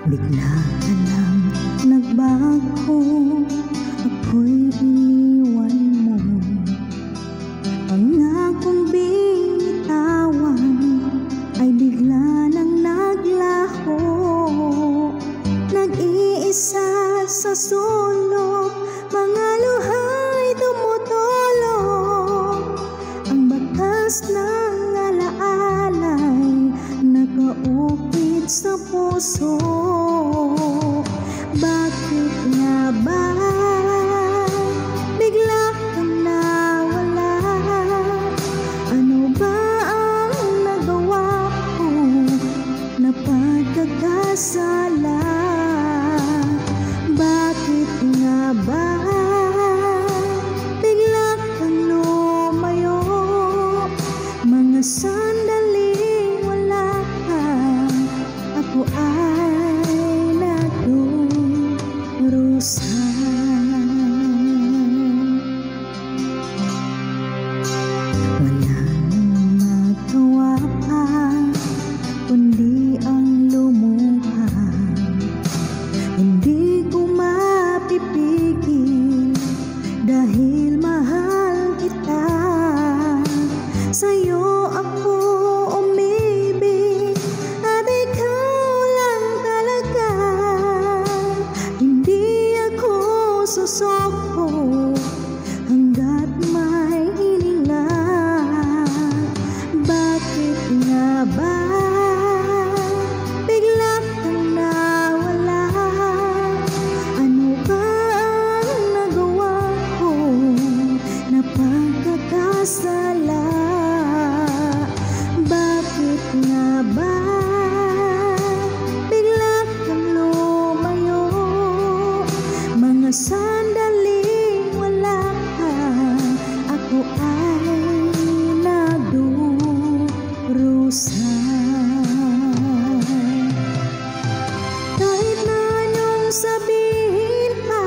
Bigla ka lang nagbago, ako'y iniwan mo. Pangakong binitawan ay bigla nang naglaho. Nag-iisa sa sulok, mga luha'y tumutulog. Ang bakas ng alaala'y nakaukit sa puso. Bakit nga ba bigla kang nawala? Ano ba ang nagawa ko na pagkakasala? Bakit nga ba bigla kang lumayo? Mga sandaling wala ka, ako ay nagdurusan. Wala nang magawa pa kundi ang lumuha. Hindi ko mapipigil dahil mahal kita. Sa'yo ako umibig at ikaw lang talaga. Hindi ako susuko hanggat may hininga. Bakit nga ba bigla kang nawala? Ano ba ang nagawa ko na pagkakasala? Bakit nga ba bigla kang lumayo? Mga sandaling wala ka, ako ay nagdurusan. Kahit na anong sabihin pa,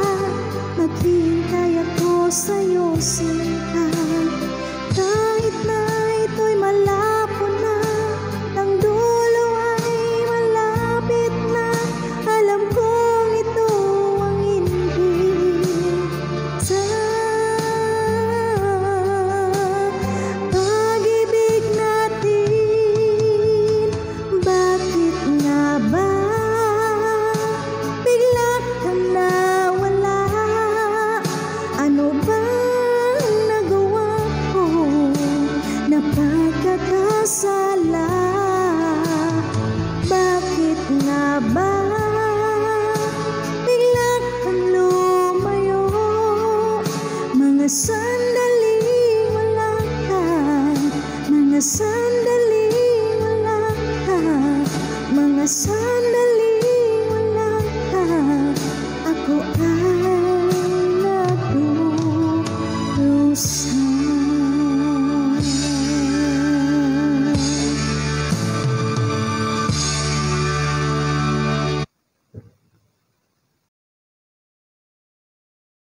maghintay ako sa'yo, sinta. Kahit na ito'y malabo na, ang dulo ay malapit na. Alam kong ito ang hindi sa pag-ibig natin. Bakit nga ba bigla kang nawala? Ano ba ang nagawa ko na pagkakasala? Bakit nga ba bigla kang lumayo? Mga sandaling wala ka, mga sandaling wala ka, mga sandaling wala ka, ako ay nagdurusan.